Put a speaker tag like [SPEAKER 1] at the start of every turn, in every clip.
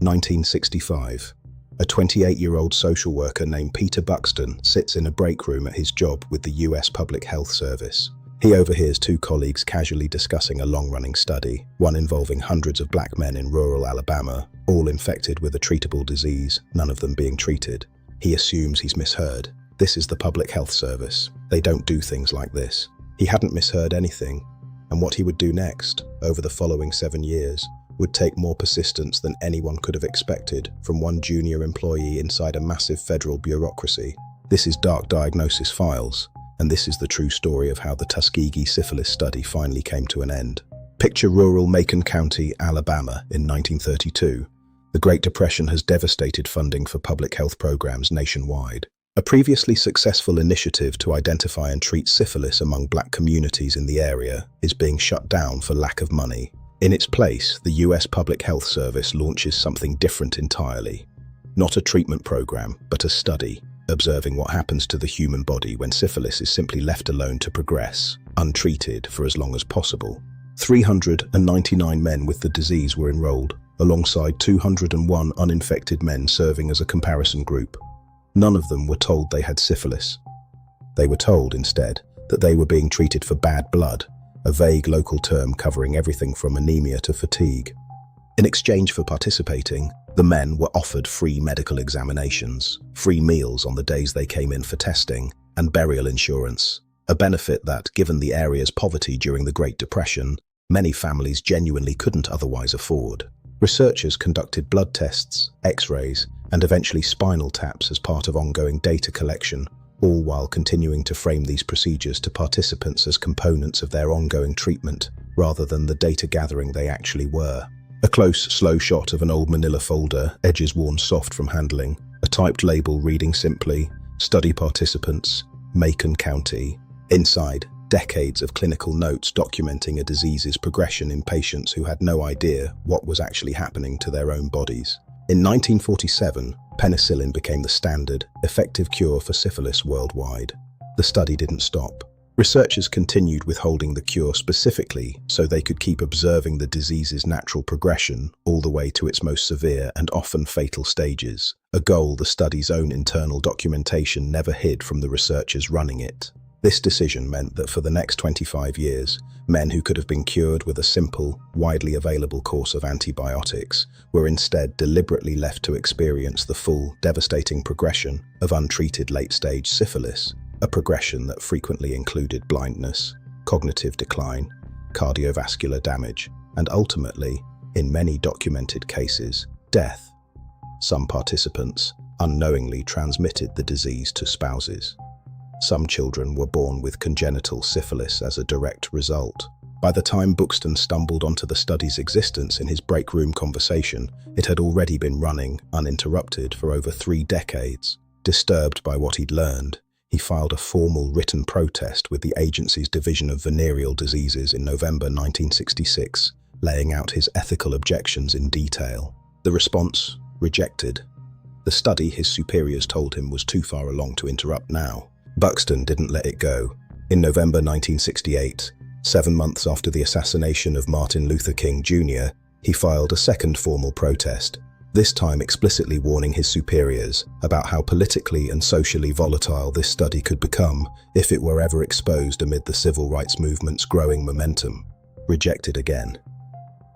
[SPEAKER 1] 1965. A 28-year-old social worker named Peter Buxtun sits in a break room at his job with the US Public Health Service. He overhears two colleagues casually discussing a long-running study, one involving hundreds of black men in rural Alabama, all infected with a treatable disease, none of them being treated. He assumes he's misheard. This is the Public Health Service. They don't do things like this. He hadn't misheard anything, and what he would do next, over the following 7 years, would take more persistence than anyone could have expected from one junior employee inside a massive federal bureaucracy. This is Dark Diagnosis Files, and this is the true story of how the Tuskegee Syphilis Study finally came to an end. Picture rural Macon County, Alabama in 1932. The Great Depression has devastated funding for public health programs nationwide. A previously successful initiative to identify and treat syphilis among black communities in the area is being shut down for lack of money. In its place, the US Public Health Service launches something different entirely. Not a treatment program, but a study, observing what happens to the human body when syphilis is simply left alone to progress, untreated for as long as possible. 399 men with the disease were enrolled, alongside 201 uninfected men serving as a comparison group. None of them were told they had syphilis. They were told, instead, that they were being treated for bad blood, a vague local term covering everything from anemia to fatigue. In exchange for participating, the men were offered free medical examinations, free meals on the days they came in for testing, and burial insurance, a benefit that, given the area's poverty during the Great Depression, many families genuinely couldn't otherwise afford. Researchers conducted blood tests, x-rays, and eventually spinal taps as part of ongoing data collection, all while continuing to frame these procedures to participants as components of their ongoing treatment, rather than the data gathering they actually were. A close, slow shot of an old manila folder, edges worn soft from handling, a typed label reading simply, "Study participants, Macon County." Inside, decades of clinical notes documenting a disease's progression in patients who had no idea what was actually happening to their own bodies. In 1947, penicillin became the standard, effective cure for syphilis worldwide. The study didn't stop. Researchers continued withholding the cure specifically so they could keep observing the disease's natural progression all the way to its most severe and often fatal stages, a goal the study's own internal documentation never hid from the researchers running it. This decision meant that for the next 25 years, men who could have been cured with a simple, widely available course of antibiotics were instead deliberately left to experience the full, devastating progression of untreated late-stage syphilis, a progression that frequently included blindness, cognitive decline, cardiovascular damage, and ultimately, in many documented cases, death. Some participants unknowingly transmitted the disease to spouses. Some children were born with congenital syphilis as a direct result. By the time Buxtun stumbled onto the study's existence in his break room conversation, it had already been running, uninterrupted, for over 3 decades. Disturbed by what he'd learned, he filed a formal written protest with the agency's Division of Venereal Diseases in November 1966, laying out his ethical objections in detail. The response? Rejected. The study, his superiors told him, was too far along to interrupt now. Buxtun didn't let it go. In November 1968, 7 months after the assassination of Martin Luther King Jr., he filed a second formal protest, this time explicitly warning his superiors about how politically and socially volatile this study could become if it were ever exposed amid the civil rights movement's growing momentum. Rejected again.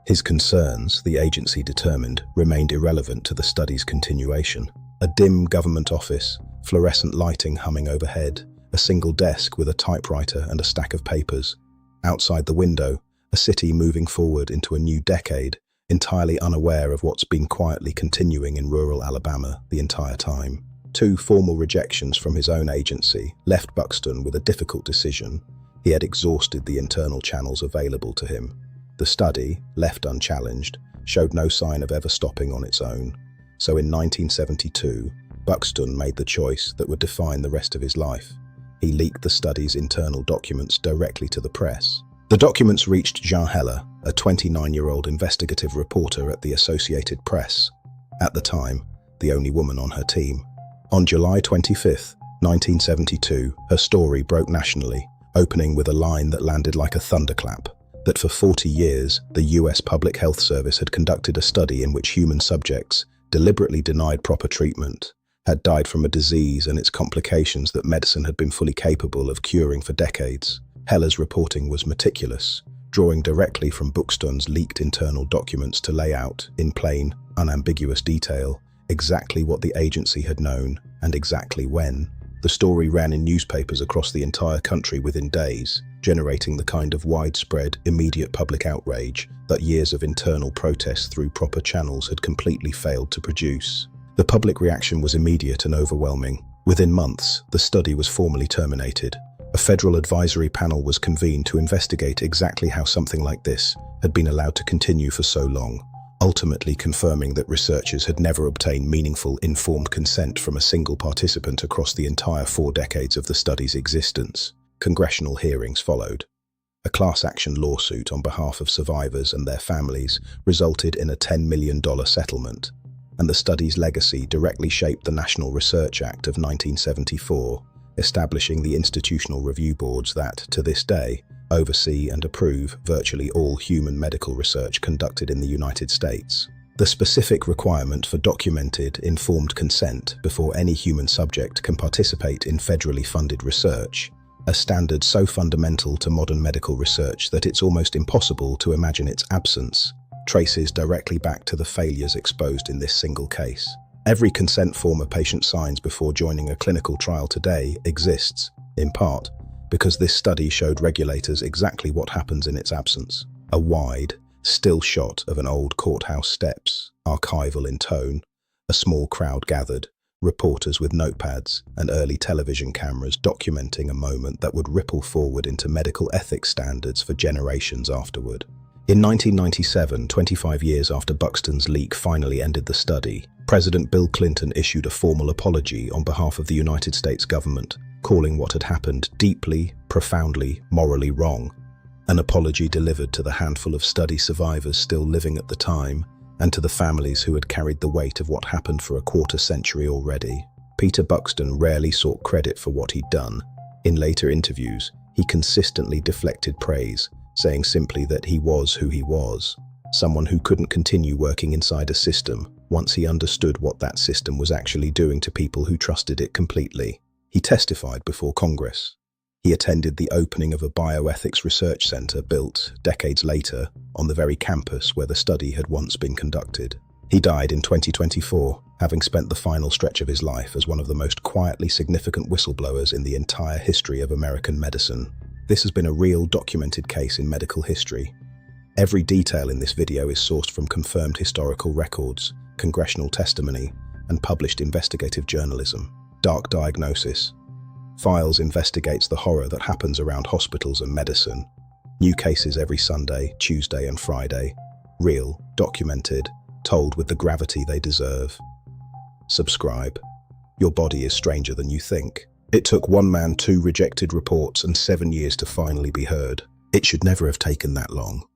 [SPEAKER 1] His concerns, the agency determined, remained irrelevant to the study's continuation. A dim government office, fluorescent lighting humming overhead, a single desk with a typewriter and a stack of papers. Outside the window, a city moving forward into a new decade, entirely unaware of what's been quietly continuing in rural Alabama the entire time. 2 formal rejections from his own agency left Buxtun with a difficult decision. He had exhausted the internal channels available to him. The study, left unchallenged, showed no sign of ever stopping on its own. So in 1972, Buxtun made the choice that would define the rest of his life. He leaked the study's internal documents directly to the press. The documents reached Jean Heller, a 29-year-old investigative reporter at the Associated Press, at the time, the only woman on her team. On July 25, 1972, her story broke nationally, opening with a line that landed like a thunderclap. that for 40 years, the US Public Health Service had conducted a study in which human subjects, deliberately denied proper treatment, had died from a disease and its complications that medicine had been fully capable of curing for decades. Heller's reporting was meticulous, drawing directly from Buxtun's leaked internal documents to lay out, in plain, unambiguous detail, exactly what the agency had known and exactly when. The story ran in newspapers across the entire country within days, generating the kind of widespread, immediate public outrage that years of internal protest through proper channels had completely failed to produce. The public reaction was immediate and overwhelming. Within months, the study was formally terminated. A federal advisory panel was convened to investigate exactly how something like this had been allowed to continue for so long, ultimately confirming that researchers had never obtained meaningful, informed consent from a single participant across the entire 4 decades of the study's existence. Congressional hearings followed. A class action lawsuit on behalf of survivors and their families resulted in a $10 million settlement, and the study's legacy directly shaped the National Research Act of 1974, establishing the institutional review boards that, to this day, oversee and approve virtually all human medical research conducted in the United States. The specific requirement for documented, informed consent before any human subject can participate in federally funded research, a standard so fundamental to modern medical research that it's almost impossible to imagine its absence, traces directly back to the failures exposed in this single case. Every consent form a patient signs before joining a clinical trial today exists, in part, because this study showed regulators exactly what happens in its absence. A wide, still shot of an old courthouse steps, archival in tone, a small crowd gathered, reporters with notepads and early television cameras documenting a moment that would ripple forward into medical ethics standards for generations afterward. In 1997, 25 years after Buxtun's leak finally ended the study, President Bill Clinton issued a formal apology on behalf of the United States government, calling what had happened deeply, profoundly, morally wrong. An apology delivered to the handful of study survivors still living at the time, and to the families who had carried the weight of what happened for a quarter century already. Peter Buxtun rarely sought credit for what he'd done. In later interviews, he consistently deflected praise, saying simply that he was who he was, someone who couldn't continue working inside a system once he understood what that system was actually doing to people who trusted it completely. He testified before Congress. He attended the opening of a bioethics research center built, decades later, on the very campus where the study had once been conducted. He died in 2024, having spent the final stretch of his life as one of the most quietly significant whistleblowers in the entire history of American medicine. This has been a real documented case in medical history. Every detail in this video is sourced from confirmed historical records, congressional testimony, and published investigative journalism. Dark Diagnosis. Files investigates the horror that happens around hospitals and medicine. New cases every Sunday, Tuesday, and Friday. Real, documented, told with the gravity they deserve. Subscribe. Your body is stranger than you think. It took one man 2 rejected reports and 7 years to finally be heard. It should never have taken that long.